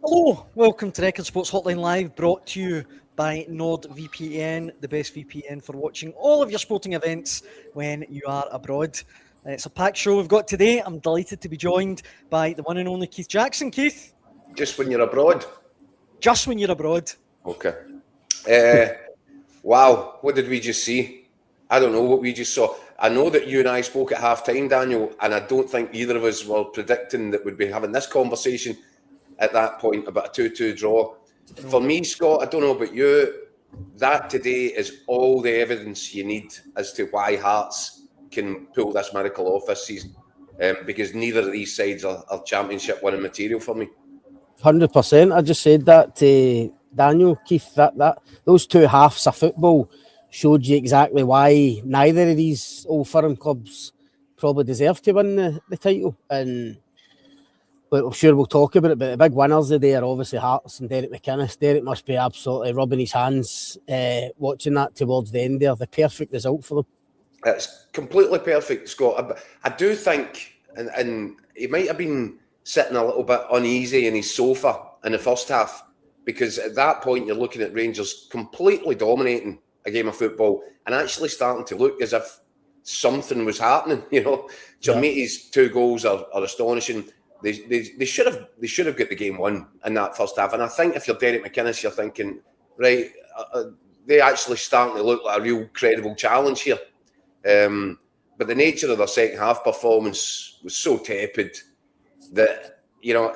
Hello, welcome to Record Sports Hotline Live, brought to you by NordVPN, the best VPN for watching all of your sporting events when you are abroad. It's a packed show we've got today. I'm delighted to be joined by the one and only Keith Jackson. Keith? Just when you're abroad? Just when you're abroad. Okay. Wow, what did we just see? I don't know what we just saw. I know that you and I spoke at half-time, Daniel, and I don't think either of us were predicting that we'd be having this conversation at that point about a 2-2 draw. For me, Scott, I don't know about you, that today is all the evidence you need as to why Hearts can pull this miracle off this season, because neither of these sides are championship winning material for me. 100%. I just said that to Daniel, Keith, that those two halves of football showed you exactly why neither of these old firm clubs probably deserve to win the title. And but I'm sure we'll talk about it, but the big winners of the day are obviously Hearts and Derek McInnes. Derek must be absolutely rubbing his hands watching that towards the end there. The perfect result for them. It's completely perfect, Scott. I do think, and he might have been sitting a little bit uneasy in his sofa in the first half, because at that point you're looking at Rangers completely dominating a game of football and actually starting to look as if something was happening. You know, Jermaity's 2 goals are astonishing. They should have got the game won in that first half. And I think if you're Derek McInnes, you're thinking, right, they actually starting to look like a real credible challenge here. But the nature of their second half performance was so tepid that, you know,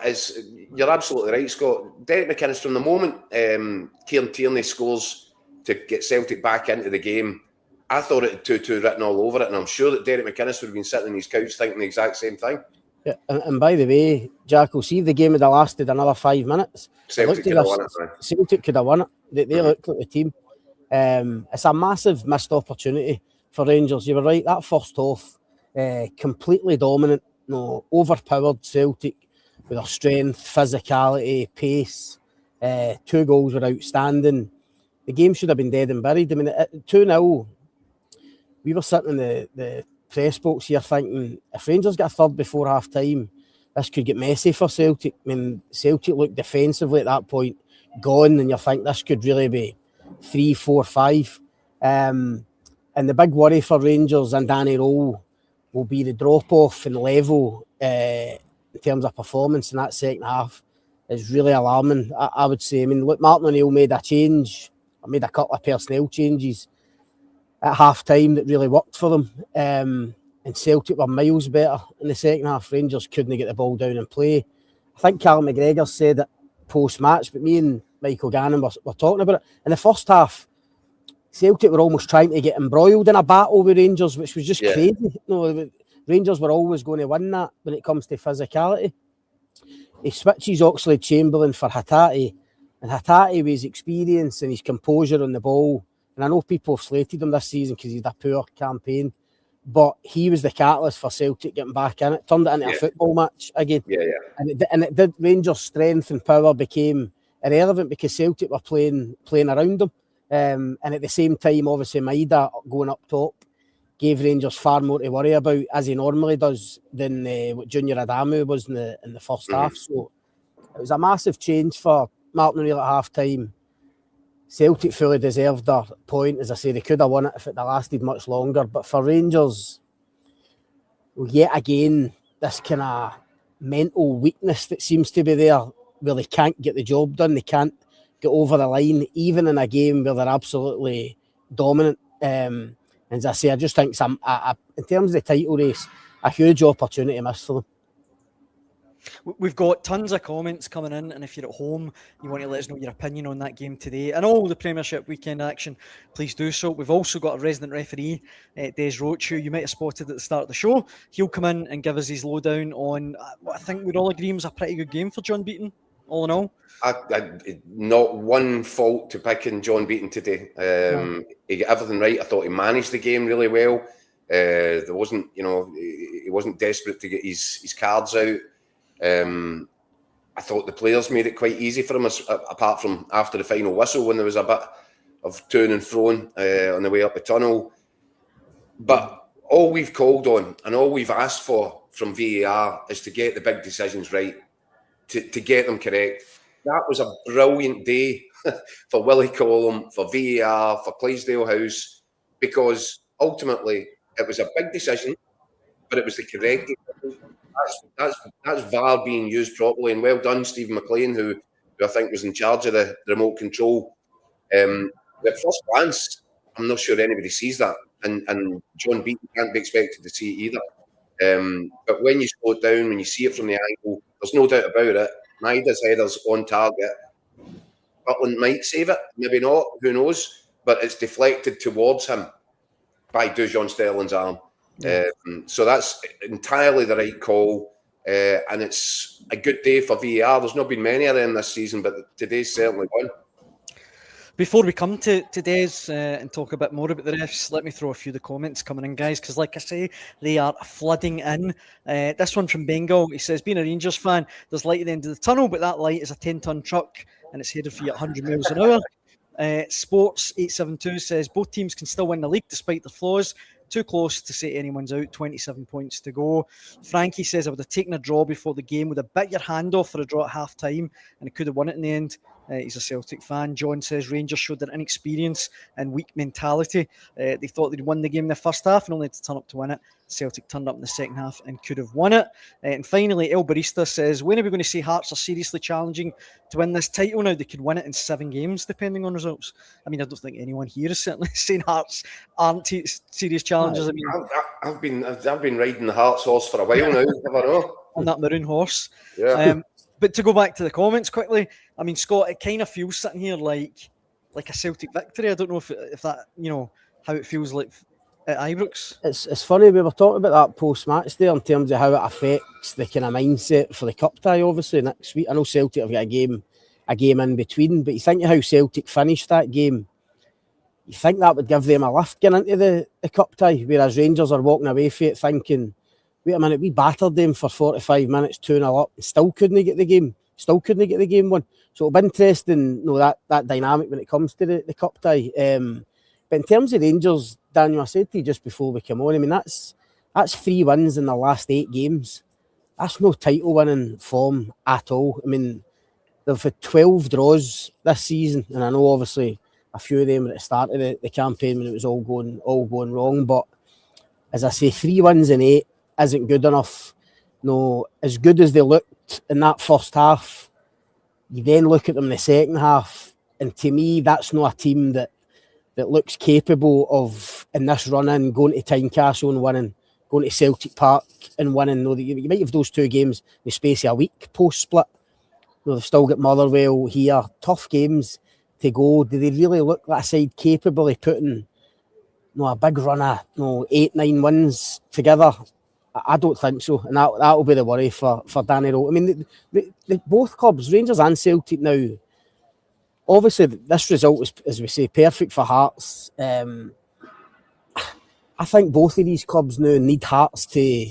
you're absolutely right, Scott. Derek McInnes, from the moment Kieran Tierney scores to get Celtic back into the game, I thought it had 2-2 written all over it, and I'm sure that Derek McInnes would have been sitting on his couch thinking the exact same thing. Yeah, and by the way, Jack, will see if the game had lasted another 5 minutes. Celtic could have won it. Celtic could have won it. They looked like the team. It's a massive missed opportunity for Rangers. You were right, that first half, completely dominant, overpowered Celtic with their strength, physicality, pace. 2 goals were outstanding. The game should have been dead and buried. I mean, at 2-0, we were sitting in the press box here thinking, if Rangers get a third before half-time, this could get messy for Celtic. I mean, Celtic looked defensively at that point gone, and you think this could really be 3-4-5. And the big worry for Rangers and Danny Rowe will be the drop-off in level in terms of performance in that second half is really alarming, I would say. I mean, look, Martin O'Neill made a change, or made a couple of personnel changes at half-time that really worked for them. And Celtic were miles better in the second half. Rangers couldn't get the ball down and play. I think Callum McGregor said it post-match, but me and Michael Gannon were talking about it. In the first half, Celtic were almost trying to get embroiled in a battle with Rangers, which was just crazy. Rangers were always going to win that when it comes to physicality. He switches Oxlade-Chamberlain for Hatate, and Hatate, with his experience and his composure on the ball, and I know people have slated him this season because he's had a poor campaign, but he was the catalyst for Celtic getting back in it, turned it into a football match again. And it did. Rangers' strength and power became irrelevant because Celtic were playing around them. And at the same time, obviously, Maida going up top gave Rangers far more to worry about, as he normally does, than what Junior Adamu was in the first half. So it was a massive change for Martin O'Neill at half-time. Celtic fully deserved their point. As I say, they could have won it if it had lasted much longer. But for Rangers, yet again, this kind of mental weakness that seems to be there, where they can't get the job done, they can't get over the line, even in a game where they're absolutely dominant. And as I say, I just think in terms of the title race, a huge opportunity missed for them. We've got tons of comments coming in, and if you're at home, you want to let us know your opinion on that game today and all the Premiership weekend action, please do so. We've also got a resident referee, Des Roach, who you might have spotted at the start of the show. He'll come in and give us his lowdown on what I think we'd all agree was a pretty good game for John Beaton, all in all. Not one fault to pick in John Beaton today. He got everything right. I thought he managed the game really well. There wasn't, he wasn't desperate to get his cards out. I thought the players made it quite easy for him, apart from after the final whistle when there was a bit of to and froing on the way up the tunnel. But all we've called on and all we've asked for from VAR is to get the big decisions right, to get them correct. that was a brilliant day for Willie Collum, for VAR, for Clydesdale House, because ultimately it was a big decision, but it was the correct decision. That's VAR being used properly, and well done, Stephen McLean, who I think was in charge of the remote control. At first glance, I'm not sure anybody sees that, and John Beaton can't be expected to see it either. But when you slow it down, when you see it from the angle, there's no doubt about it. Maida's header's on target. Butland might save it, maybe not, who knows? But it's deflected towards him by Dujon Sterling's arm. Yeah. So that's entirely the right call. And it's a good day for VAR. There's not been many of them this season, but today's certainly one. Before we come to today's and talk a bit more about the refs, let me throw a few of the comments coming in, guys, because like I say, they are flooding in. This one from Bengal, he says, being a Rangers fan, there's light at the end of the tunnel, but that light is a 10-ton truck and it's headed for you at 100 miles an hour. Sports 872 says, both teams can still win the league despite their flaws. Too close to say anyone's out, 27 points to go. Frankie says, I would have taken a draw before the game, would have bit your hand off for a draw at half time, and it could have won it in the end. He's a Celtic fan. John says, Rangers showed their inexperience and weak mentality. They thought they'd won the game in the first half and only had to turn up to win it. Celtic turned up in the second half and could have won it. And finally, El Barista says, when are we going to say Hearts are seriously challenging to win this title now? They could win it in 7 games, depending on results. I mean, I don't think anyone here is certainly saying Hearts aren't serious challengers. I mean, I've been riding the Hearts horse for a while now. Never know. On that maroon horse. Yeah. But to go back to the comments quickly, I mean, Scott, it kind of feels sitting here like a Celtic victory. I don't know if that, how it feels like at Ibrox. It's funny, we were talking about that post-match there in terms of how it affects the kind of mindset for the cup tie, obviously, next week. I know Celtic have got a game in between, but you think of how Celtic finished that game, you think that would give them a lift getting into the cup tie, whereas Rangers are walking away from it thinking, wait a minute, we battered them for 45 minutes, 2-0 up, and still couldn't get the game won. So it'll be interesting, that dynamic when it comes to the cup tie. But in terms of Rangers, Daniel, I said to you just before we came on, I mean, that's 3 wins in the last 8 games. That's no title winning form at all. I mean, they've had 12 draws this season, and I know obviously a few of them were at the start of the campaign when it was all going wrong. But as I say, 3 wins in 8 isn't good enough. No, as good as they looked in that first half, you then look at them in the second half, and to me, that's not a team that looks capable of, in this run-in, going to Tynecastle and winning, going to Celtic Park and winning. No, you might have those 2 games in the space of a week post-split. They've still got Motherwell here. Tough games to go. Do they really look like a side capable of putting a big run of 8-9 wins together? I don't think so, and that will be the worry for Danny Rowe. I mean, the both clubs, Rangers and Celtic now, obviously this result is, as we say, perfect for Hearts. I think both of these clubs now need Hearts to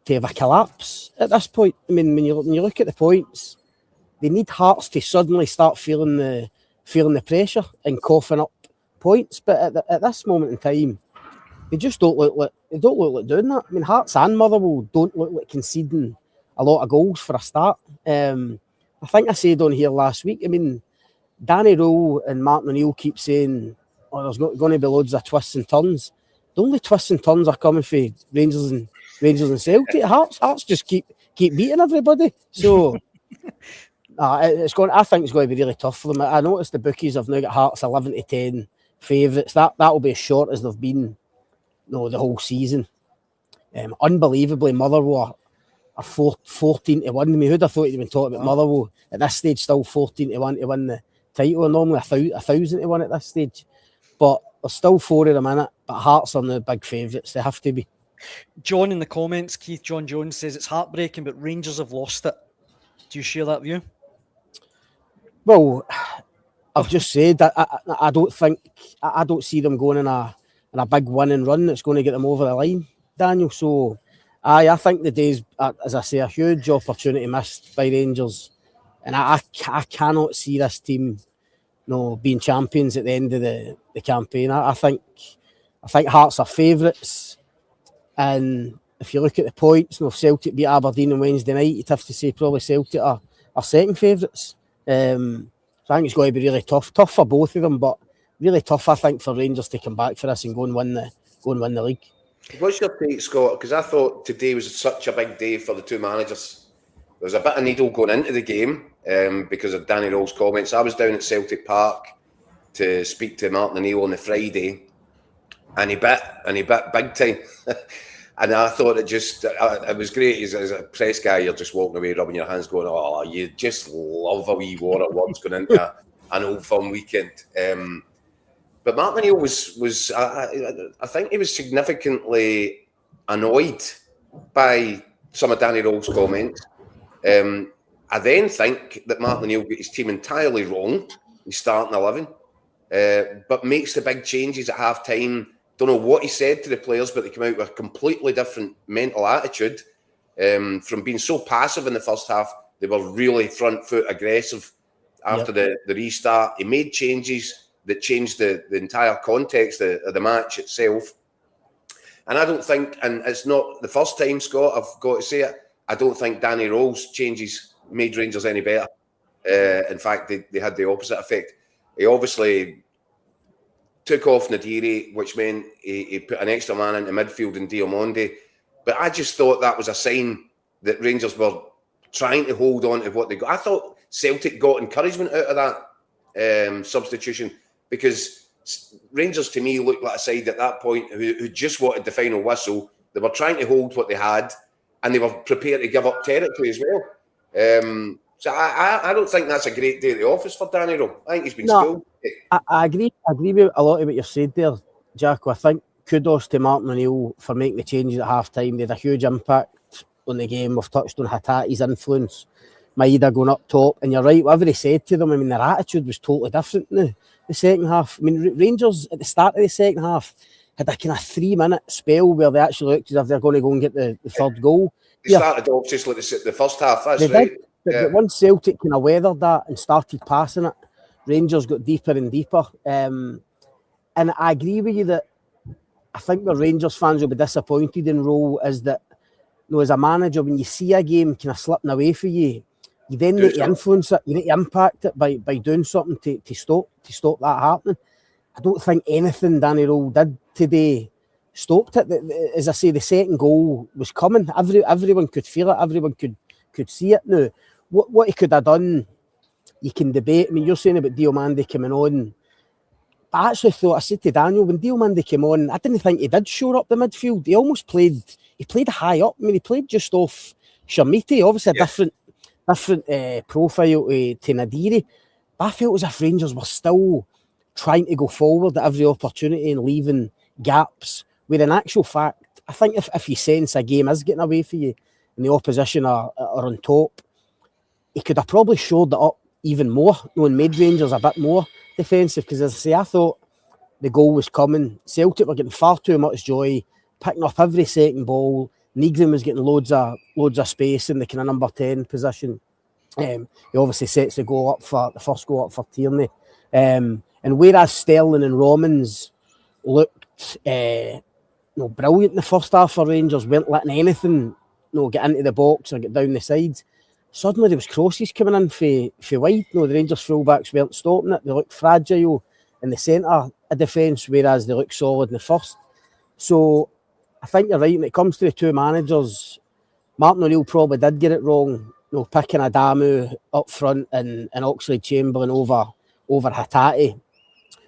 have a collapse at this point. I mean, when you look at the points, they need Hearts to suddenly start feeling the pressure and coughing up points. But at this moment in time, they just don't look like doing that. I mean, Hearts and Motherwell don't look like conceding a lot of goals for a start. I think I said on here last week, I mean, Danny Rowe and Martin O'Neill keep saying, there's going to be loads of twists and turns. The only twists and turns are coming for Rangers and Celtic. Hearts just keep beating everybody. So I think it's going to be really tough for them. I noticed the bookies have now got Hearts 11-10 favourites. That will be as short as they've been the whole season. Unbelievably, Motherwell are 14-1. I mean, who'd have thought you'd been talking about Motherwell at this stage, still 14-1 to win the title, and normally 1,000 to win at this stage. But there's still 4 of them in it, but Hearts are the big favourites. They have to be. John in the comments, Keith John Jones says it's heartbreaking, but Rangers have lost it. Do you share that view? Well, I've just said that I don't see them going in a big winning run that's going to get them over the line, Daniel. So I think the day's, as I say, a huge opportunity missed by Rangers, and I cannot see this team being champions at the end of the campaign. I think Hearts are favourites, and if you look at the points, if Celtic beat Aberdeen on Wednesday night, you'd have to say probably Celtic are second favourites. So I think it's going to be really tough for both of them, but really tough, I think, for Rangers to come back for this and go and win the league. What's your take, Scott? Because I thought today was such a big day for the two managers. There was a bit of needle going into the game because of Danny Rowell's comments. I was down at Celtic Park to speak to Martin O'Neill on the Friday, and he bit big time. And I thought it was great. As a press guy, you're just walking away, rubbing your hands, going, "Oh, you just love a wee war of words going into an Old Firm weekend." But Martin O'Neill was I think he was significantly annoyed by some of Danny Rowell's comments. I then think that Martin O'Neill got his team entirely wrong. He's starting 11, but makes the big changes at half time. Don't know what he said to the players, but they came out with a completely different mental attitude. From being so passive in the first half, they were really front foot aggressive after the restart. He made changes that changed the entire context of the match itself. And I don't think, and it's not the first time, Scott, I've got to say it, I don't think Danny Rowell's changes made Rangers any better. In fact, they had the opposite effect. He obviously took off Nadiri, which meant he put an extra man into midfield in Diomande. But I just thought that was a sign that Rangers were trying to hold on to what they got. I thought Celtic got encouragement out of that substitution, because Rangers, to me, looked like a side at that point who just wanted the final whistle. They were trying to hold what they had, and they were prepared to give up territory as well. So I don't think that's a great day at the office for Danny Rowell. I think he's been schooled. I agree with a lot of what you've said there, Jack. I think kudos to Martin O'Neill for making the changes at half time. They had a huge impact on the game. We've touched on Hatate's influence, Maeda going up top, and you're right, whatever he said to them, I mean, their attitude was totally different in the second half. I mean, Rangers at the start of the second half had a kind of 3-minute spell where they actually looked as if they're going to go and get the third goal. They started off just like the first half, that's they right. Did, but once Celtic kind of weathered that and started passing it, Rangers got deeper and deeper. And I agree with you that I think the Rangers fans will be disappointed in Rowell is that, you know, as a manager, when you see a game kind of slipping away for you, you then need to influence it, you need to impact it by doing something to stop that happening. I don't think anything Danny Rowell did today stopped it. As I say, the second goal was coming. Everyone could feel it. Everyone could see it now. What he could have done, you can debate. I mean, you're saying about Diomande coming on. I actually thought, I said to Daniel, when Diomande came on, I didn't think he did shore up the midfield. He almost played high up. I mean, he played just off Shamiti, obviously a different profile to Nadiri. But I felt as if Rangers were still trying to go forward at every opportunity and leaving gaps, where in actual fact, I think if you sense a game is getting away from you and the opposition are on top, he could have probably shored it up even more, and made Rangers a bit more defensive, because as I say, I thought the goal was coming. Celtic were getting far too much joy, picking up every second ball. Negrin was getting loads of space in the kind of number 10 position. He obviously sets the first goal up for Tierney. And whereas Sterling and Romans looked brilliant in the first half for Rangers, weren't letting anything get into the box or get down the sides, suddenly there was crosses coming in for wide. The Rangers fullbacks weren't stopping it. They looked fragile in the centre of defence, whereas they looked solid in the first. So I think you're right when it comes to the two managers. Martin O'Neill probably did get it wrong, picking Adamu up front and Oxlade-Chamberlain over Hatate.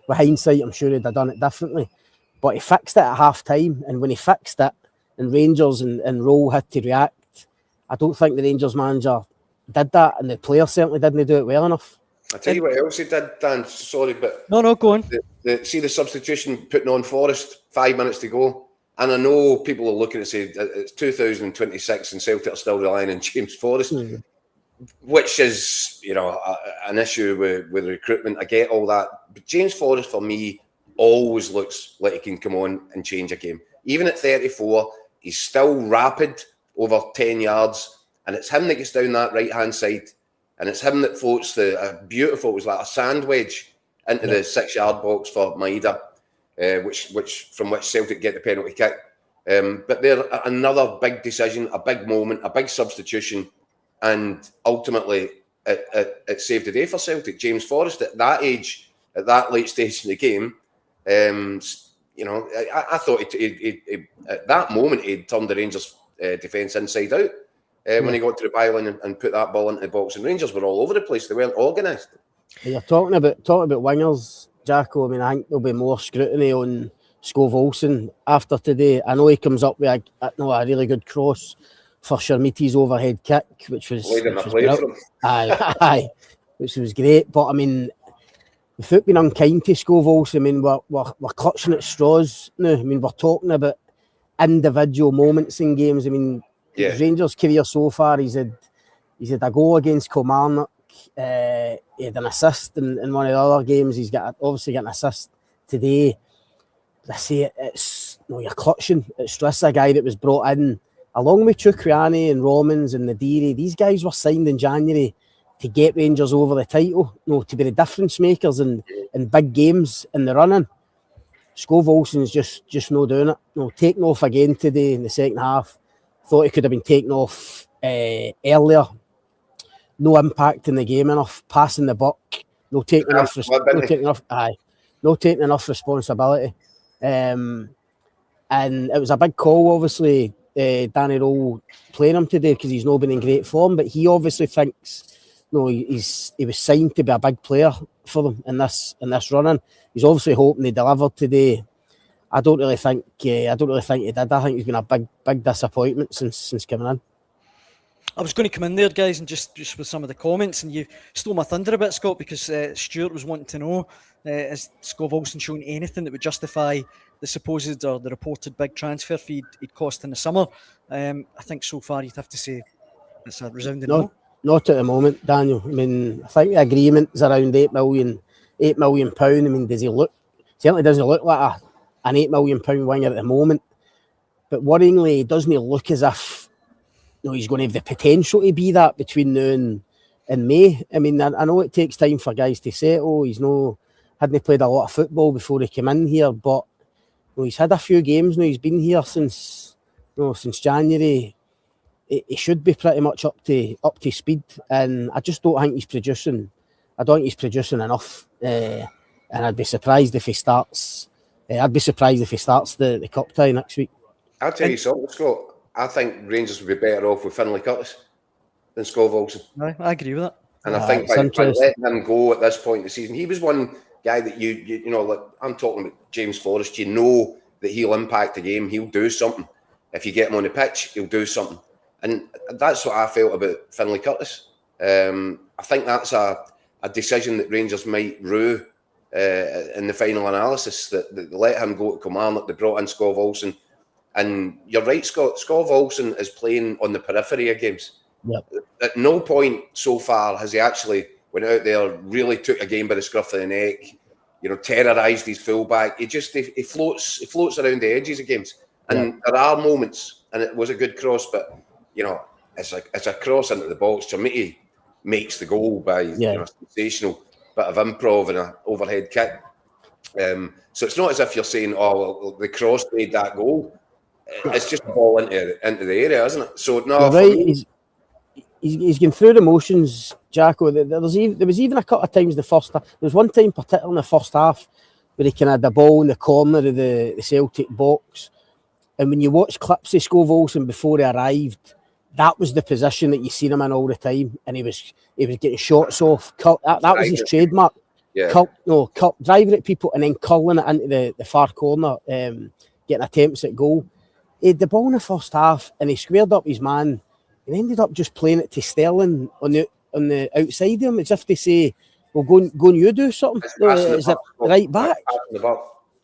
With hindsight, I'm sure he'd have done it differently. But he fixed it at half time, and when he fixed it, and Rangers and Rowell had to react, I don't think the Rangers manager did that, and the players certainly didn't do it well enough. I tell you what else he did, Dan. Sorry, but no, go on. See the substitution putting on Forrest, 5 minutes to go, and I know people are looking and say it's 2026 and Celtic are still relying on James Forrest, which is an issue with recruitment. I get all that, but James Forrest for me always looks like he can come on and change a game. Even at 34, he's still rapid over 10 yards. And it's him that gets down that right-hand side. And it's him that floats it was like a sand wedge into the 6-yard box for Maeda, from which Celtic get the penalty kick. But they're another big decision, a big moment, a big substitution. And ultimately, it saved the day for Celtic. James Forrest at that age, at that late stage in the game, I thought he at that moment he'd turned the Rangers defence inside out when he got to the byline and put that ball into the box. And Rangers were all over the place; they weren't organised. You're talking about wingers, Jacko. I mean, I think there'll be more scrutiny on Skov Olsen after today. I know he comes up with a really good cross for Sharmiti's overhead kick, which was which was great. But I mean, without being unkind to Skov Olsen, I mean, we're clutching at straws now. I mean, we're talking about individual moments in games. I mean, his Rangers career so far, he's had a goal against Kilmarnock. He had an assist in one of the other games. He's obviously got an assist today. I say you're clutching at stress. A guy that was brought in along with Chukwueze and Romans and Nadiri. These guys were signed in January to get Rangers over the title, to be the difference makers in big games in the running. Skov Olsen's just no doing it. Taken off again today in the second half. Thought he could have been taken off earlier. No impact in the game enough. Passing the buck. No taking enough responsibility. And it was a big call, obviously, Danny Rowe playing him today because he's not been in great form. But he obviously thinks he was signed to be a big player for them in this running. He's obviously hoping he delivered today. I don't really think he did. I think he's been a big disappointment since coming in. I was going to come in there, guys, and just with some of the comments, and you stole my thunder a bit, Scott, because Stuart was wanting to know, is Skov Olsen showing anything that would justify the supposed or the reported big transfer fee he'd cost in the summer? I think so far you'd have to say it's a resounding no. Not at the moment, Daniel. I mean, I think the agreement is around £8 million. I mean, certainly doesn't look like an £8 million winger at the moment. But worryingly, he doesn't look as if he's going to have the potential to be that between now and May. I mean, I know it takes time for guys to settle. Hadn't played a lot of football before he came in here, but he's had a few games now. He's been here since January. He should be pretty much up to speed, and I just don't think he's producing. I don't think he's producing enough, and I'd be surprised if he starts. The cup tie next week. I'll tell you something, Scott. I think Rangers would be better off with Finlay Curtis than Skov Olsen. I agree with that. And I think by letting him go at this point in the season, he was one guy that you know, like I'm talking about James Forrest. You know that he'll impact the game. He'll do something. If you get him on the pitch, he'll do something. And that's what I felt about Finlay Curtis. I think that's a decision that Rangers might rue in the final analysis, that they let him go to Kilmarnock. They brought in Skov Olsen. And you're right, Scott. Skov Olsen is playing on the periphery of games. Yep. At no point so far has he actually went out there, really took a game by the scruff of the neck, terrorised his fullback. He floats around the edges of games. And there are moments, and it was a good cross, but it's a cross into the box. Sharmiti makes the goal by a sensational bit of improv and an overhead kick. So it's not as if you're saying, the cross made that goal. It's just a ball into the area, isn't it? So no, right. He's going through the motions, Jacko. There was even a couple of times in the first half. There was one time, particularly in the first half, where he had the ball in the corner of the Celtic box. And when you watch clips of Skov Olsen before he arrived, that was the position that you seen him in all the time, and he was getting shots off. That was his trademark. Yeah. Driving at people and then curling it into the far corner, getting attempts at goal. He had the ball in the first half, and he squared up his man, and ended up just playing it to Sterling on the outside of him, as if to say, "Well, go and you do something." Is it right back?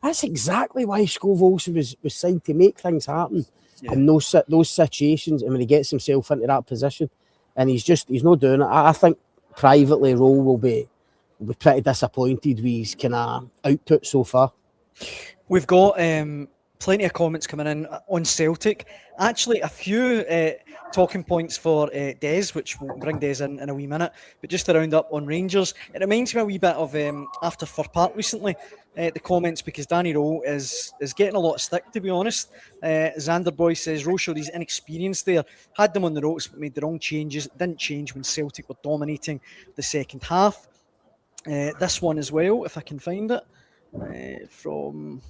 That's exactly why Skov Olsen was signed, to make things happen in those situations, and when he gets himself into that position, and he's not doing it. I think privately, Rowe will be pretty disappointed with his kind of output so far. We've got plenty of comments coming in on Celtic. Actually, a few talking points for Des, which we'll bring Des in a wee minute. But just to round up on Rangers, it reminds me a wee bit of after Fir Park recently, the comments because Danny Rowe is getting a lot of stick, to be honest. Xanderboy says Rowe showed his inexperience there, had them on the ropes, but made the wrong changes. Didn't change when Celtic were dominating the second half. This one as well, if I can find it, from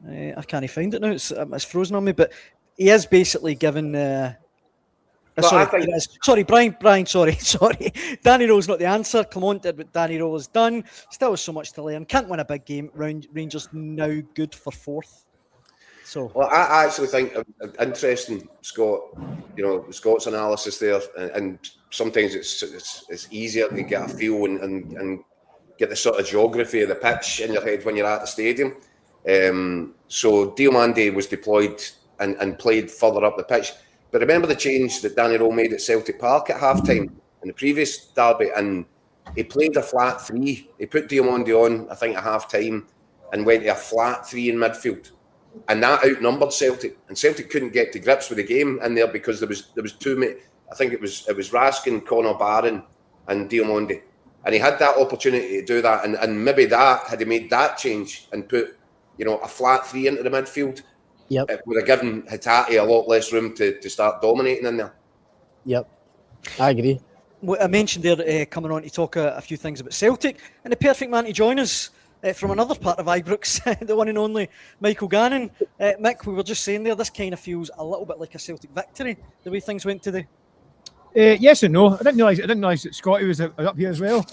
I can't find it now. It's frozen on me, but he is basically given. Sorry, Brian. Sorry. Danny Rowe's not the answer. Clement did what Danny Rowe has done. Still has so much to learn. Can't win a big game. Rangers now good for fourth. So, well, I actually think interesting, Scott. Scott's analysis there, and sometimes it's easier to get a feel and get the sort of geography of the pitch in your head when you're at the stadium. So Diomande was deployed and played further up the pitch. But remember the change that Danny Rowe made at Celtic Park at half-time in the previous derby, and he played a flat 3. He put Diomande on, I think, at half-time and went to a flat 3 in midfield. And that outnumbered Celtic. And Celtic couldn't get to grips with the game in there because there was too many. I think it was Raskin, Conor Barron and Diomande. And he had that opportunity to do that. And maybe that, had he made that change and put, a flat 3 into the midfield, it would have given Hatate a lot less room to start dominating in there. Yep, I agree. I mentioned there coming on to talk a few things about Celtic, and the perfect man to join us from another part of Ibrox, the one and only Michael Gannon. Mick, we were just saying there, this kind of feels a little bit like a Celtic victory, the way things went today. Yes and no. I didn't realise that Scotty was up here as well.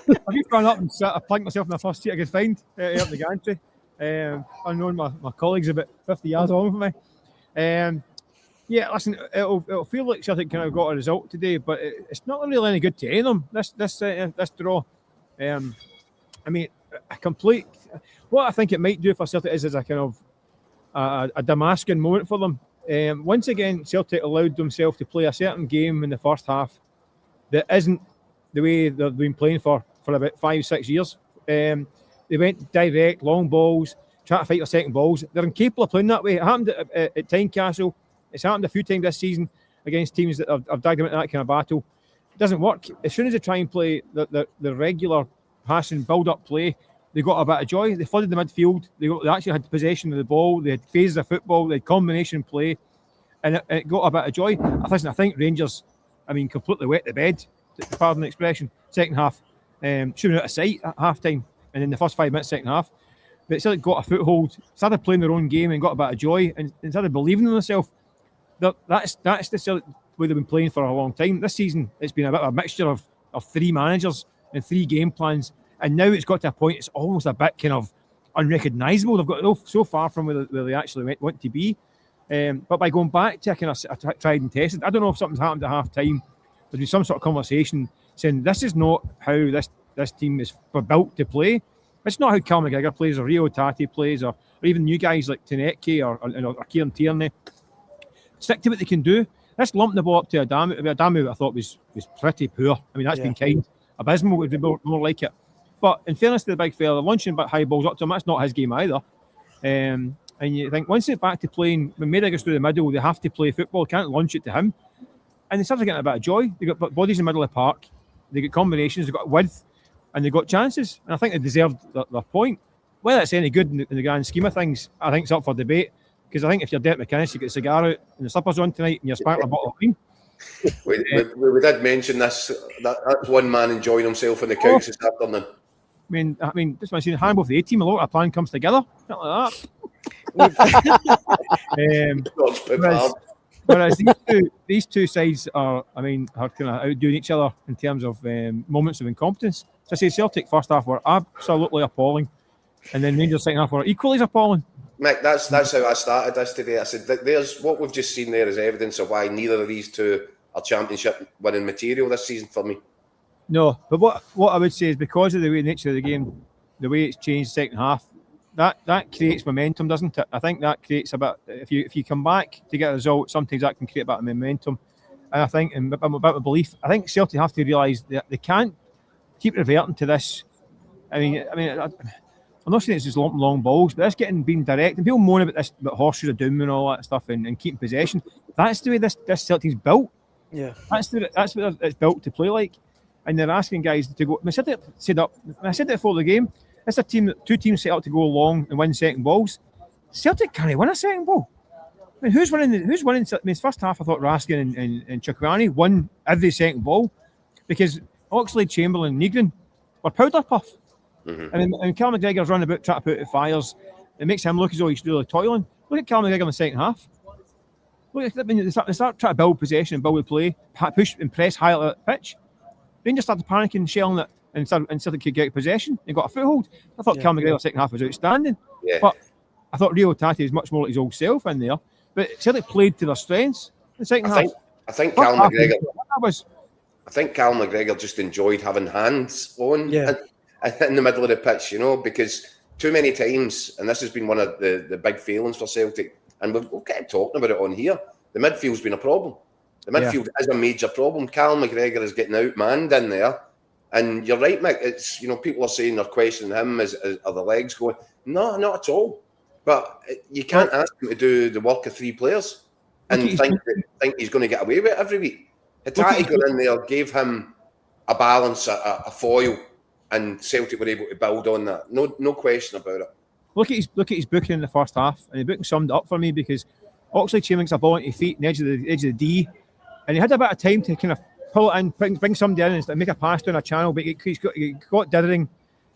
I've just gone up and planked myself in the first seat I could find up the gantry. I know my colleagues about 50 yards on from me. Listen, it'll feel like Celtic kind of got a result today, but it's not really any good to any of them. This draw. What I think it might do for Celtic is a kind of a Damascus moment for them. Once again, Celtic allowed themselves to play a certain game in the first half that isn't the way they've been playing for about 5-6 years. They went direct, long balls, trying to fight their second balls. They're incapable of playing that way. It happened at Tynecastle. It's happened a few times this season against teams that have dragged them into that kind of battle. It doesn't work. As soon as they try and play the regular passing, build-up play, they got a bit of joy. They flooded the midfield. They actually had possession of the ball. They had phases of football. They had combination play. And it got a bit of joy. I think Rangers, completely wet the bed, pardon the expression, second half. Shooting out of sight at half-time. And in the first 5 minutes, second half. But Celtic got a foothold, started playing their own game and got a bit of joy and started believing in themselves. That's the Celtic way they've been playing for a long time. This season, it's been a bit of a mixture of 3 managers and 3 game plans. And now it's got to a point, it's almost a bit kind of unrecognisable. They've got so far from where they actually want to be. But by going back to a kind of tried and tested, I don't know if something's happened at half-time. There's been some sort of conversation saying this is not how this team is built to play. It's not how Cal McGregor plays or Rio Hatate plays or even new guys like Teneke or Kieran Tierney. Stick to what they can do. Let's lump the ball up to Adamu I thought was pretty poor. That's been kind. Abysmal would be more like it. But in fairness to the big fella, launching high balls up to him, that's not his game either. And you think once they're back to playing, when Meda goes through the middle, they have to play football, can't launch it to him. And they started getting a bit of joy. They got bodies in the middle of the park, they got combinations, they got width, and they got chances. And I think they deserved their point. Whether it's any good in the grand scheme of things, I think it's up for debate. Because I think if you're Derek McInnes, you get a cigar out and the slippers on tonight and you're sparkling a bottle of wine. We did mention this, that's one man enjoying himself on the couch this afternoon. I mean, just when I see the handball for the A-team, a lot of plan comes together. Something like that. Whereas these two sides are kind of outdoing each other in terms of moments of incompetence. So I say Celtic first half were absolutely appalling, and then Rangers second half were equally as appalling. Mick, that's how I started this today. I said there's what we've just seen there is evidence of why neither of these two are championship winning material this season for me. No, but what I would say is because of the nature of the game, the way it's changed second half, that creates momentum, doesn't it? I think that creates a bit. If you come back to get a result, sometimes that can create a bit of momentum. And I think, and a bit of belief, I think Celtic have to realise that they can't keep reverting to this. I'm not saying it's just long balls, but it's being direct. And people moan about this, about horseshoes of doom and all that stuff, and keeping possession. That's the way this Celtic's built. Yeah, that's what it's built to play like. And they're asking guys to go. I said it before the game. It's a team, two teams set up to go long and win second balls. Celtic can't win a second ball. I mean, who's winning? I mean, first half, I thought Raskin and Chukwueze won every second ball because Oxlade, Chamberlain, Negrin were powder puff. Mm-hmm. And Cal McGregor's running about trying to put out fires. It makes him look as though he's really toiling. Look at Cal McGregor in the second half. Look, I mean, they start trying to build possession and build the play, push and press high at the pitch. Rangers started panicking, shelling it, and Celtic could get possession. They got a foothold. I thought Cal McGregor's second half was outstanding. Yeah. But I thought Rio Tati is much more like his old self in there. But Celtic played to their strengths in the second half. I think Cal McGregor just enjoyed having hands on in the middle of the pitch, because too many times, and this has been one of the big failings for Celtic, and we've kept talking about it on here, the midfield's been a problem. The midfield is a major problem. Cal McGregor is getting outmanned in there. And you're right, Mick. It's, people are saying they're questioning him, are the legs going? No, not at all. But you can't ask him to do the work of three players and think he's going to get away with it every week. Hitati got in there, gave him a balance, a foil, and Celtic were able to build on that. No question about it. Look at his booking in the first half, and the booking summed it up for me because Oxlade Chamberlain gets a ball into his feet, on the edge of the D, and he had a bit of time to kind of pull it in, bring somebody in and make a pass down a channel, but he got dithering,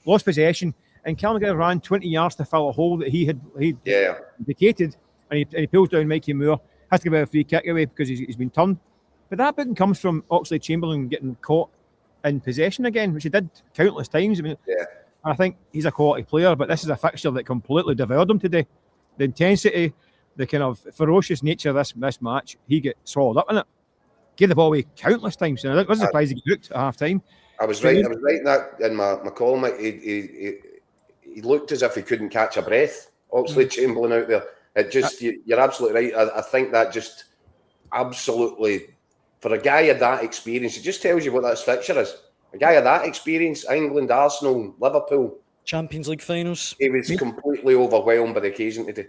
lost possession, and Cal McGregor ran 20 yards to fill a hole that he vacated, and he pulls down Mikey Moore, has to give out a free kick away because he's been turned. But that booking comes from Oxlade Chamberlain getting caught in possession again, which he did countless times. I mean, I think he's a quality player, but this is a fixture that completely devoured him today. The intensity, the kind of ferocious nature of this match, he get swallowed up in it. Gave the ball away countless times, and I wasn't surprised he got hooked at half time. I was right in that in my column. He looked as if he couldn't catch a breath. Oxlade Chamberlain out there. It just you're absolutely right. I think that just absolutely, for a guy of that experience, it just tells you what that fixture is. A guy of that experience, England, Arsenal, Liverpool, Champions League finals. He was completely overwhelmed by the occasion today.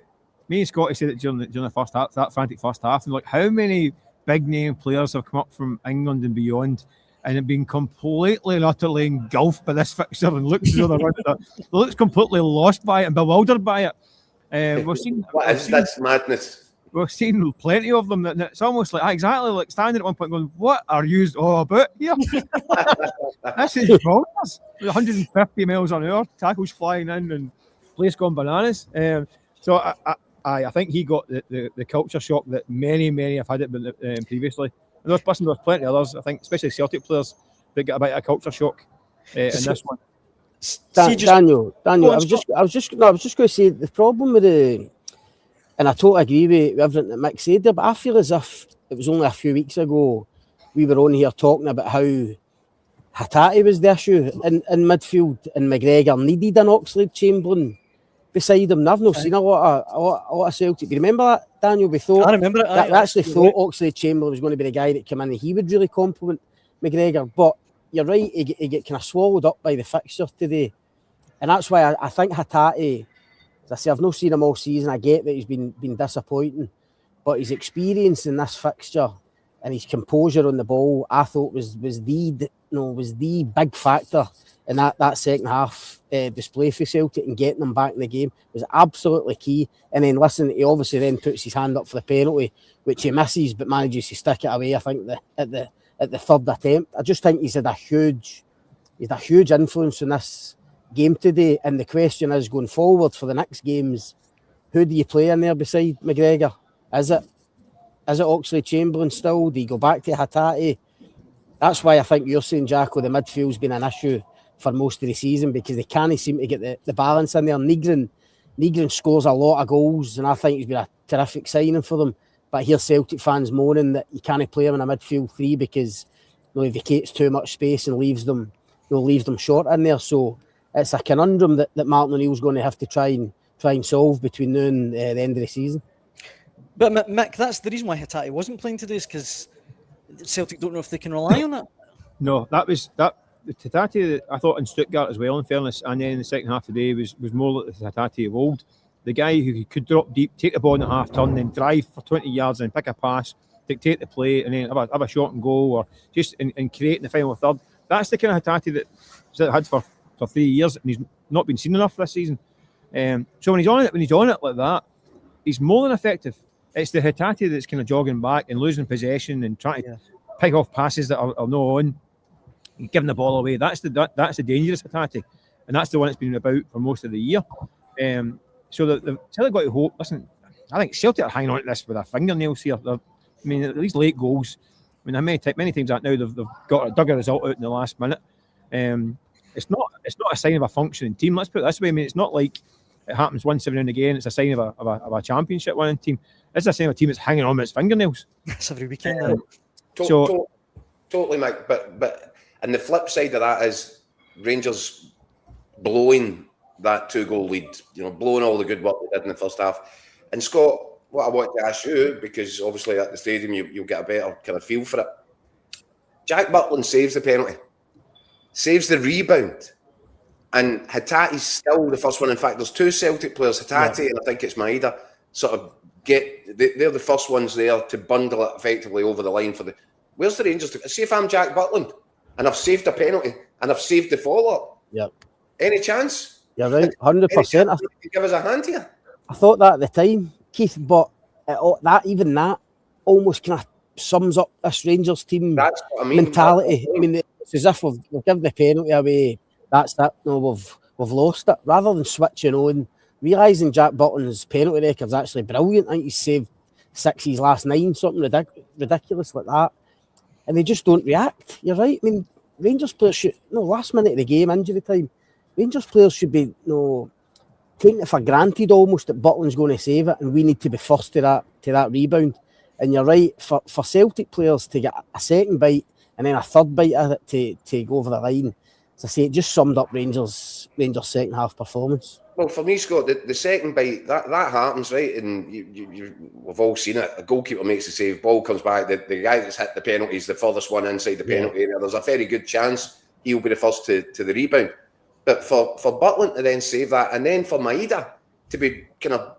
Me and Scotty said it during the first half, that frantic first half, and how many big name players have come up from England and beyond and have been completely and utterly engulfed by this fixture and looks as though they're looks completely lost by it and bewildered by it. We've seen this madness. We've seen plenty of them that it's almost like standing at one point going, what are you all about here? This is bonkers. 150 miles an hour, tackles flying in and place gone bananas. So I think he got the culture shock that many have had it previously. And there's plenty of others, I think, especially Celtic players, that get a bit of a culture shock in this one. Daniel, I was just going to say the problem with and I totally agree with everything that Mick said there, but I feel as if it was only a few weeks ago we were on here talking about how Hitati was the issue in midfield and McGregor needed an Oxlade Chamberlain beside him. And I've not seen a lot of Celtic. Do you remember that, Daniel? I remember it. I actually thought Oxlade Chamberlain was going to be the guy that came in and he would really complement McGregor. But you're right, he get kind of swallowed up by the fixture today. And that's why I think Hitati, as I say, I've not seen him all season. I get that he's been disappointing. But his experience in this fixture and his composure on the ball, I thought was the big factor in that second half display for Celtic and getting them back in the game was absolutely key. And then listen, he obviously then puts his hand up for the penalty, which he misses but manages to stick it away. I think at the third attempt. I just think he's had a huge influence in this game today. And the question is, going forward for the next games, who do you play in there beside McGregor? Is it Oxlade Chamberlain still? Do you go back to Hitati? That's why I think you're saying, Jacko, the midfield's been an issue for most of the season because they can't seem to get the balance in there. Negrin scores a lot of goals and I think he's been a terrific signing for them. But I hear Celtic fans moaning that you can't play him in a midfield three because he vacates too much space and leaves them short in there. So it's a conundrum that Martin O'Neill's going to have to try and solve between now and the end of the season. But Mick, that's the reason why Hitati wasn't playing today, is because Celtic don't know if they can rely on it. No, that Hitati, I thought in Stuttgart as well, in fairness, and then in the second half of the day was more like the Hitati of old. The guy who could drop deep, take the ball in a half turn, then drive for 20 yards and pick a pass, dictate the play, and then have a shot and goal, or just in creating the final third. That's the kind of Hitati that Celtic had for for 3 years, and he's not been seen enough this season. So when he's on it like that, he's more than effective. It's the Hatate that's kind of jogging back and losing possession and trying to pick off passes that are no on, giving the ball away. That's the dangerous Hatate, and that's the one that's been about for most of the year. So the Celtic got to hope. Listen, I think Celtic are hanging on to this with their fingernails here. I mean, at these late goals. I mean, many times that now they've got dug a result out in the last minute. It's not a sign of a functioning team. Let's put it this way. I mean, it's not like it happens once every now and again. It's a sign of a championship winning team. It's a sign of a team that's hanging on with its fingernails. That's every weekend. Totally, Mike. But and the flip side of that is Rangers blowing that 2-goal lead. You know, blowing all the good work they did in the first half. And Scott, what I want to ask you, because obviously at the stadium you'll get a better kind of feel for it. Jack Butland saves the penalty, saves the rebound, and Hatate's still the first one. In fact, there's 2 Celtic players, Hatate and I think it's Maeda, sort of they're the first ones there to bundle it effectively over the line for the. Where's the Rangers? See if I'm Jack Butland and I've saved a penalty and I've saved the follow-up. Yep. Any chance? You're right, 100%. Give us a hand here. I thought that at the time, Keith, but that almost kind of sums up this Rangers team mentality. I mean, it's as if we've given the penalty away. That's that. No, we've lost it. Rather than switching on, realising Jack Butland's penalty record's actually brilliant. I think he's saved 6 of his last 9, something ridiculous like that. And they just don't react. You're right. I mean, Rangers players should last minute of the game, injury time. Rangers players should be taking it for granted almost that Butland's going to save it, and we need to be first to that rebound. And you're right, for Celtic players to get a second bite and then a third bite at it to go over the line, as I say, it just summed up Rangers' second half performance. Well, for me, Scott, the second bite, that happens, right? And we've all seen it. A goalkeeper makes the save, ball comes back, the guy that's hit the penalty is the furthest one inside the penalty area. There's a very good chance he'll be the first to the rebound. But for Butland to then save that, and then for Maeda to be kind of,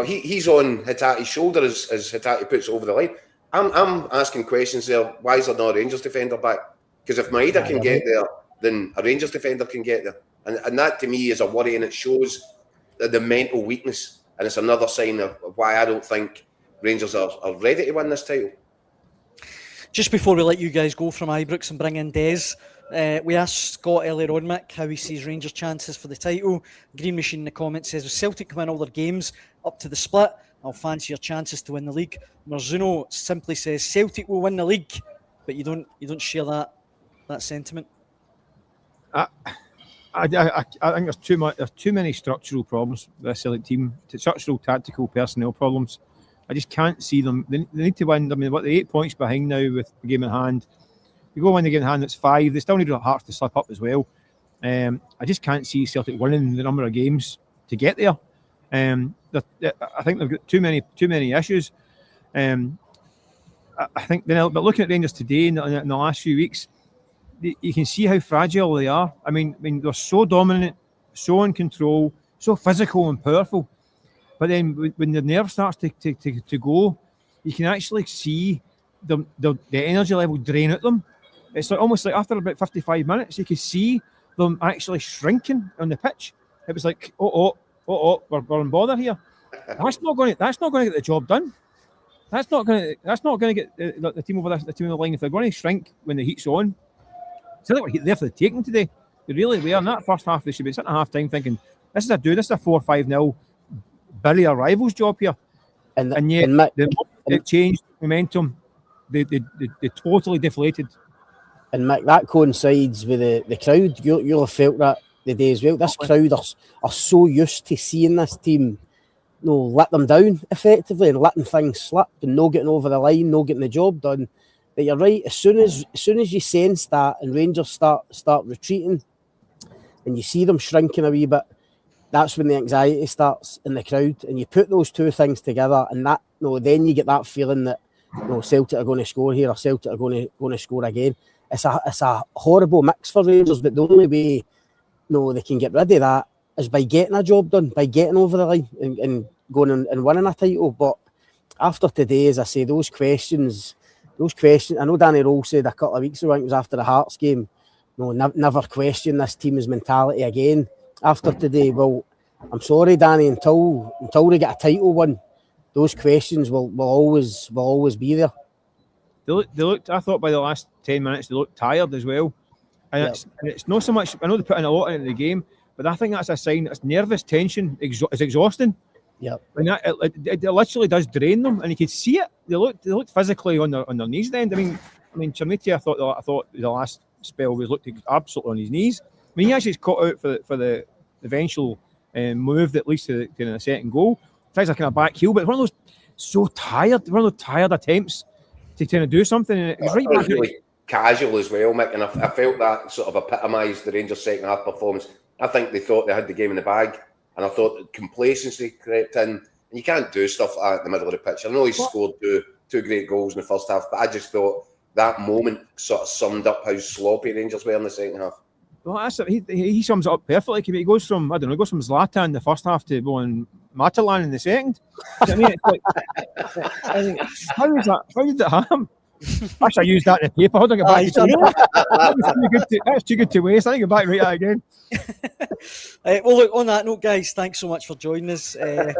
he's on Hatate's shoulder as Hatate puts it over the line. I'm asking questions there. Why is there not a Rangers defender back? Because if Maeda can get there, then a Rangers defender can get there. And that to me is a worry, and it shows the mental weakness. And it's another sign of why I don't think Rangers are ready to win this title. Just before we let you guys go from Ibrox and bring in Des, we asked Scott earlier on, Mick, how he sees Rangers' chances for the title. Green Machine in the comments says, if Celtic come in all their games up to the split, I'll fancy your chances to win the league. Marzuno simply says Celtic will win the league, but you don't share that sentiment. I think there's too many structural problems with this Celtic team. Structural, tactical, personnel problems. I just can't see them. They need to win. I mean, they're 8 points behind now with the game in hand. You go win the game in hand, it's 5. They still need Hearts to slip up as well. I just can't see Celtic winning the number of games to get there. I think they've got too many issues. I think, but looking at Rangers today in the last few weeks, you can see how fragile they are. I mean, they're so dominant, so in control, so physical and powerful. But then when the nerve starts to go, you can actually see the energy level drain at them. It's almost like after about 55 minutes, you can see them actually shrinking on the pitch. It was like, we're in bother here. That's not going to get the job done. That's not going to get the team over the line. If they're going to shrink when the heat's on, so they were there for the taking today. They really were. In that first half, they should be sitting at half time thinking, this is a 4-5-0 bury our rivals job here. And yet, it changed momentum. They totally deflated. And Mick, that coincides with the crowd. You'll have felt that the day as well. This crowd are so used to seeing this team let them down effectively and letting things slip and no getting over the line, no getting the job done. But you're right, as soon as you sense that and Rangers start retreating and you see them shrinking a wee bit, that's when the anxiety starts in the crowd. And you put those two things together and that then you get that feeling that Celtic are going to score here or Celtic are going to score again. It's a horrible mix for Rangers, but the only way they can get rid of that is by getting a job done, by getting over the line and going and winning a title. But after today, as I say, those questions, I know Danny Rowe said a couple of weeks ago, I think it was after the Hearts game, never question this team's mentality again after today. Well, I'm sorry, Danny, until they get a title win, those questions will always be there. They looked. I thought by the last 10 minutes they looked tired as well, and it's not so much. I know they put in a lot into the game, but I think that's a sign. That's nervous tension. Is exhausting. Yeah, and it literally does drain them, and you could see it. They looked physically on their knees. Then I mean, Chermiti, I thought the last spell was looked absolutely on his knees. I mean, he actually is caught out for the eventual move that leads to the second goal. Tries a kind of back heel, but one of those tired attempts to kind of do something, and it was right back. Really casual as well, Mick, and I felt that sort of epitomised the Rangers' second half performance. I think they thought they had the game in the bag, and I thought that complacency crept in, and you can't do stuff like that in the middle of the pitch. I know he scored two great goals in the first half, but I just thought that moment sort of summed up how sloppy Rangers were in the second half. Well, he sums it up perfectly. He goes from Zlatan in the first half to going Matalan in the second. I mean, it's like, how did that happen? Actually, I used that in the paper. Hold on, get back. That's too good to waste. I think get back right that again. Well, look, on that note, guys, thanks so much for joining us. That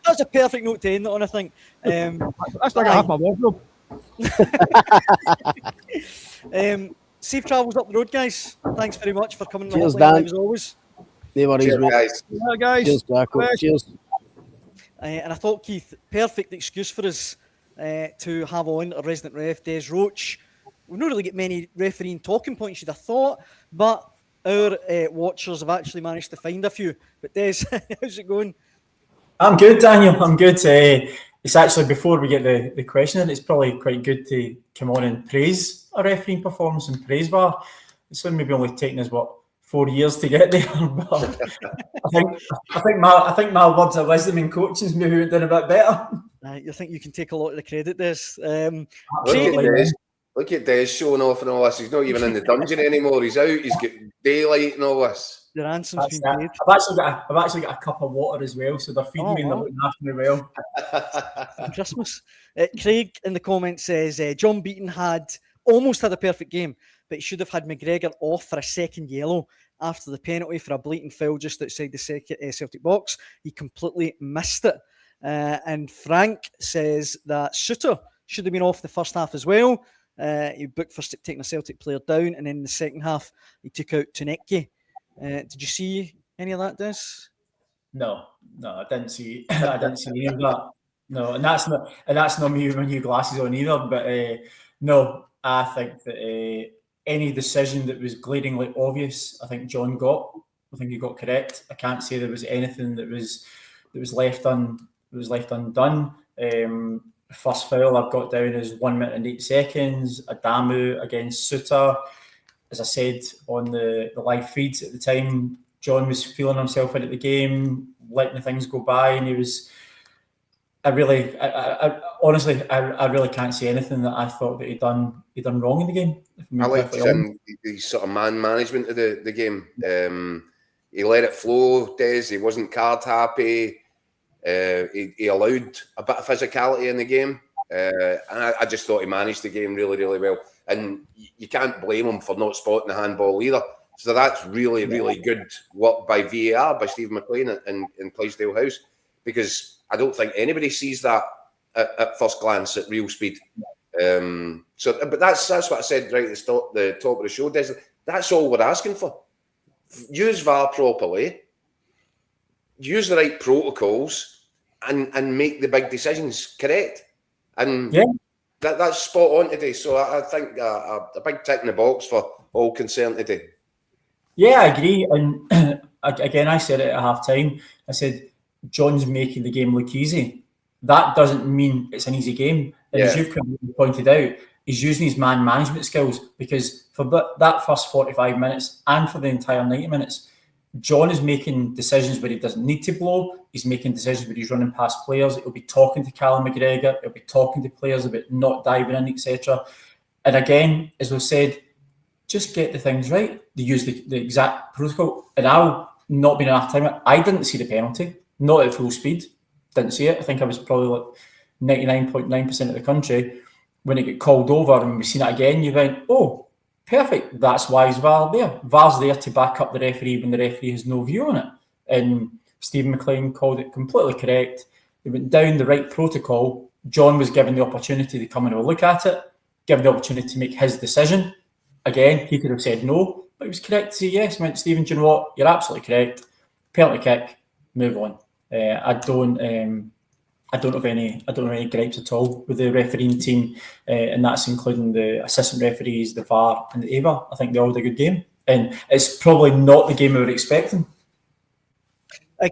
was a perfect note to end it on, I think. That's like half my wardrobe. Safe travels up the road, guys. Thanks very much for coming. Cheers, Dan. Dan. As always. No worries, mate. Guys. Yeah, guys. Cheers, Blacko. Cheers. And I thought, Keith, perfect excuse for us to have on a resident ref, Des Roach. We've not really got many refereeing talking points, you'd have thought, but our watchers have actually managed to find a few. But Des, how's it going? I'm good, Daniel. I'm good. It's actually, before we get the question, it's probably quite good to come on and praise a refereeing performance and praise VAR. It's maybe only taken us 4 years to get there, but I think my words of wisdom and coaching's maybe done a bit better. You think you can take a lot of the credit, Des? Look at Des showing off and all this. He's not even in the dungeon anymore. He's out. He's got daylight and all this. Your answer's been paid. I've actually got a cup of water as well, so they're feeding me and they're looking after me well. Christmas. Craig in the comments says John Beaton almost had a perfect game, but he should have had McGregor off for a second yellow after the penalty for a blatant foul just outside the Celtic box. He completely missed it. And Frank says that Suter should have been off the first half as well. He booked for taking a Celtic player down, and then in the second half he took out Tunecki. Did you see any of that, Des? No, I didn't see any of that. No, and that's not me with my new glasses on either. But no, I think that any decision that was glaringly obvious, I think John got. I think he got correct. I can't say there was anything that was left undone. First foul I've got down is 1 minute and 8 seconds. Adamu against Suter. As I said on the live feeds at the time, John was feeling himself into the game, letting things go by, and he was. Honestly, I really can't see anything that I thought that he done wrong in the game. I liked his sort of man management of the game. He let it flow, Des. He wasn't card happy. He allowed a bit of physicality in the game. And I just thought he managed the game really, really well. And you can't blame him for not spotting the handball either. So that's really, really good work by VAR, by Stephen McLean in Clydesdale House, because I don't think anybody sees that at first glance at real speed. But that's what I said right at the top of the show, Des. That's all we're asking for. Use VAR properly, use the right protocols, and make the big decisions correct. And that's spot on today. So I think a big tick in the box for all concerned today. Yeah, I agree. And again, I said it at half time. I said, John's making the game look easy. That doesn't mean it's an easy game. And as you've pointed out, he's using his man management skills, because for that first 45 minutes and for the entire 90 minutes, John is making decisions where he doesn't need to blow. He's making decisions where he's running past players. He'll be talking to Callum McGregor. He'll be talking to players about not diving in, etc. And again, as we said, just get the things right. They use the exact protocol. And I'll not been enough time. I didn't see the penalty, not at full speed. Didn't see it. I think I was probably like 99.9% of the country. When it got called over and we've seen it again, you went, oh, Perfect. That's why is VAR there. VAR's there to back up the referee when the referee has no view on it. And Stephen McLean called it completely correct. They went down the right protocol. John was given the opportunity to come and have a look at it, given the opportunity to make his decision. Again, he could have said no, but he was correct to say yes. Went, Stephen, do you know what? You're absolutely correct. Penalty kick. Move on. I don't have any gripes at all with the refereeing team, and that's including the assistant referees, the VAR, and the AVAR. I think they all had a good game, and it's probably not the game we were expecting.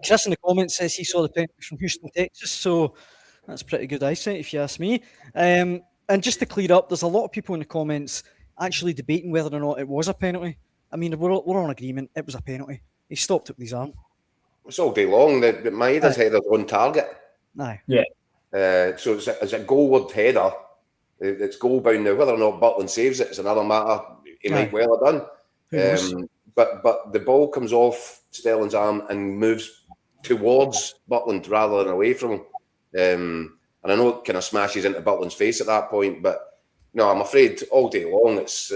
Chris in the comments says he saw the penalty from Houston, Texas, so that's pretty good eyesight if you ask me. And just to clear up, there's a lot of people in the comments actually debating whether or not it was a penalty. I mean, we're on agreement. It was a penalty. He stopped it with his arm. It's all day long. The Maeda's header's on target. Aye. Yeah. So it's a goalward header. It's goal bound now. Whether or not Butland saves it is another matter. He might well have done. But the ball comes off Sterling's arm and moves towards Butland rather than away from him. And I know it kind of smashes into Butland's face at that point, but no, I'm afraid all day long it's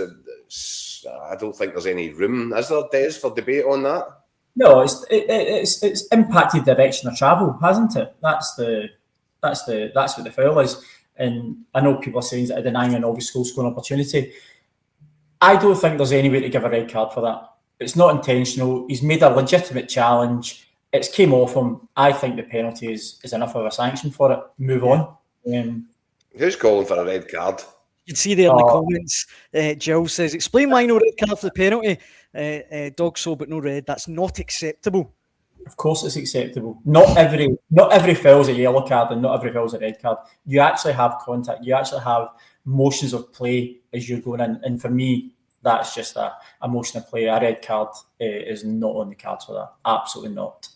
I don't think there's any room, is there, Des, for debate on that? No, it's impacted direction of travel, hasn't it? That's what the foul is. And I know people are saying that a denying an obvious goal scoring opportunity. I don't think there's any way to give a red card for that. It's not intentional. He's made a legitimate challenge. It's came off him. I think the penalty is enough of a sanction for it. Move on. Who's calling for a red card? You can see there in the comments, Jill says, explain why no red card for the penalty. Dog so, but no red. That's not acceptable. Of course it's acceptable. Not every foul's a yellow card and not every foul's a red card. You actually have contact. You actually have motions of play as you're going in. And for me, that's just a motion of play. A red card is not on the cards for that. Absolutely not.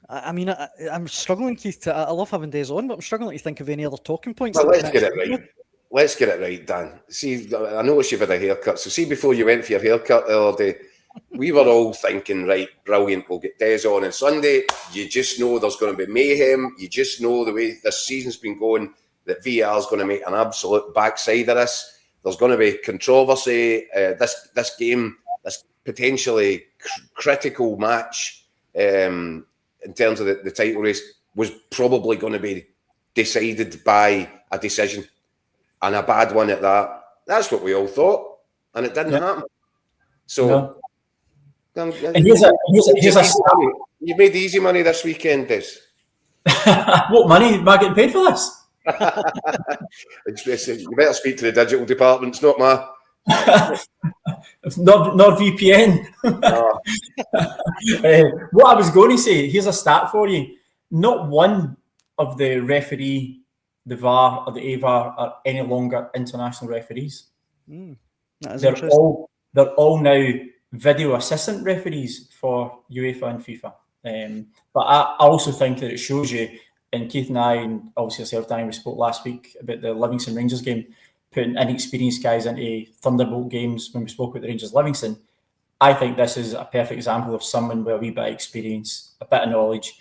I mean, I'm struggling, Keith. I love having days on, but I'm struggling to think of any other talking points. Well, let's get it right. Let's get it right, Dan. See, I noticed you've had a haircut. So see, before you went for your haircut the other day, we were all thinking, right, brilliant, we'll get Des on Sunday. You just know there's going to be mayhem. You just know the way this season's been going, that VAR is going to make an absolute backside of this. There's going to be controversy. This game, this potentially critical match in terms of the title race was probably going to be decided by a decision, and a bad one at that. That's what we all thought, and it didn't happen. So, and here's a you made easy money this weekend, Des. What money? Am I getting paid for this? You better speak to the digital department. It's not my. not VPN. What I was going to say, here's a stat for you. Not one of the referee, the VAR or the AVAR are any longer international referees. They're all now video assistant referees for UEFA and FIFA. But I also think that it shows you, and Keith and I, and obviously yourself, Danny, we spoke last week about the Livingston Rangers game, putting inexperienced guys into Thunderbolt games when we spoke about the Rangers Livingston. I think this is a perfect example of someone with a wee bit of experience, a bit of knowledge,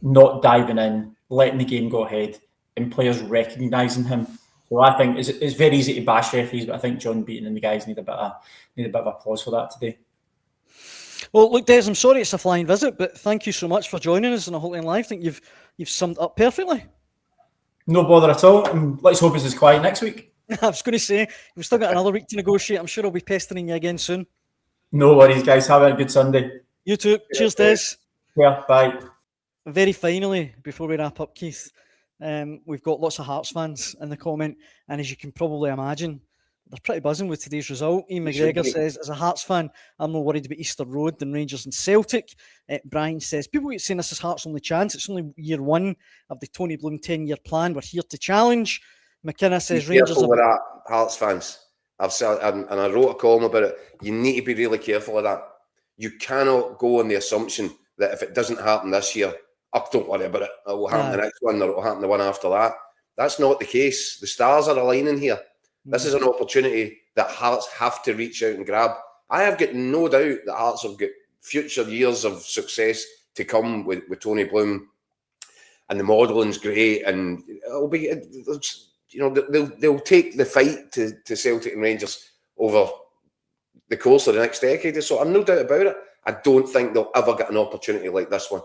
not diving in, letting the game go ahead, and players recognising him. So I think it's very easy to bash referees, but I think John Beaton and the guys need a bit of applause for that today. Well, look, Des, I'm sorry it's a flying visit, but thank you so much for joining us on a Hotline Live. I think you've summed up perfectly. No bother at all. And let's hope it's as quiet next week. I was going to say, we've still got another week to negotiate. I'm sure I'll be pestering you again soon. No worries, guys. Have a good Sunday. You too. Cheers, Des. Yeah, bye. Very finally, before we wrap up, Keith, we've got lots of Hearts fans in the comment, and as you can probably imagine, they're pretty buzzing with today's result. Ian McGregor says, as a Hearts fan, I'm more worried about Easter Road than Rangers and Celtic. Brian says, people keep saying this is Hearts' only chance. It's only year one of the Tony Bloom 10-year plan. We're here to challenge. McKenna says, Rangers with that, Hearts fans. I've said, and I wrote a column about it. You need to be really careful of that. You cannot go on the assumption that if it doesn't happen this year, don't worry about it. It will happen the next one, or it will happen the one after that. That's not the case. The stars are aligning here. This is an opportunity that Hearts have to reach out and grab. I have got no doubt that Hearts have got future years of success to come with Tony Bloom, and the modelling's great, and it'll be, they'll take the fight to Celtic and Rangers, over the course of the next decade. So I'm no doubt about it. I don't think they'll ever get an opportunity like this one.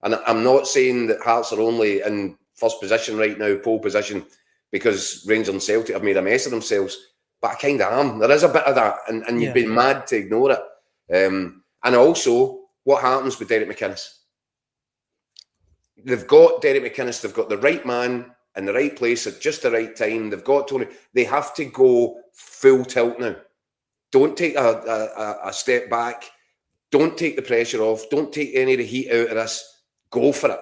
And I'm not saying that Hearts are only in first position right now, pole position, because Rangers and Celtic have made a mess of themselves. But I kind of am. There is a bit of that, and you'd be mad to ignore it. And also, what happens with Derek McInnes? They've got Derek McInnes. They've got the right man in the right place at just the right time. They've got Tony. They have to go full tilt now. Don't take a step back. Don't take the pressure off. Don't take any of the heat out of this. Go for it,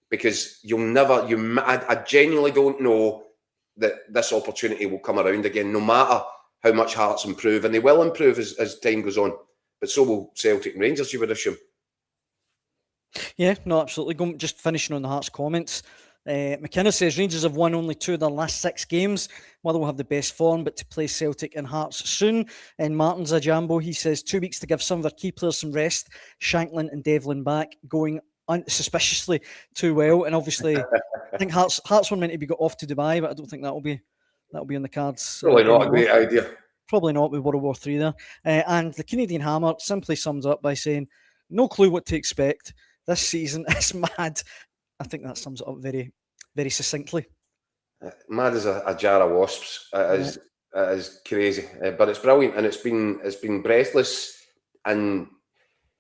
because you'll never. I genuinely don't know that this opportunity will come around again, no matter how much Hearts improve, and they will improve as time goes on. But so will Celtic and Rangers, you would assume. Yeah, no, absolutely. Just finishing on the Hearts comments. McKenna says Rangers have won only 2 of their last 6 games. Motherwell will have the best form, but to play Celtic and Hearts soon. And Martin's a jambo. He says 2 weeks to give some of their key players some rest. Shanklin and Devlin back, going unsuspiciously too well. And obviously, I think Hearts were meant to be got off to Dubai, but I don't think that'll be on the cards. Probably not a great idea. Probably not with World War III there. And the Canadian Hammer simply sums up by saying, no clue what to expect. This season is mad. I think that sums it up very, very succinctly. Mad as a jar of wasps. It is crazy, but it's brilliant, and it's been breathless. And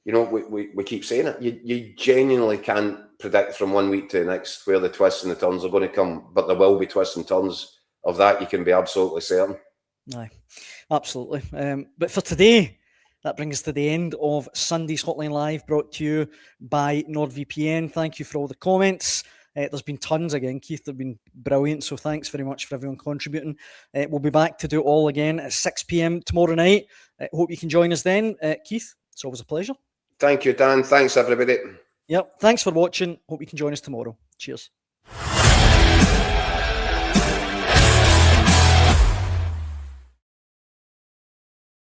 you know, we keep saying it. You genuinely can't predict from one week to the next where the twists and the turns are going to come, but there will be twists and turns. Of that, you can be absolutely certain. Aye, absolutely. But for today, that brings us to the end of Sunday's Hotline Live, brought to you by NordVPN. Thank you for all the comments. There's been tons again, Keith. They've been brilliant, so thanks very much for everyone contributing. We'll be back to do it all again at 6 p.m. tomorrow night. Hope you can join us then. Keith, it's always a pleasure. Thank you, Dan. Thanks, everybody. Yep, thanks for watching. Hope you can join us tomorrow. Cheers.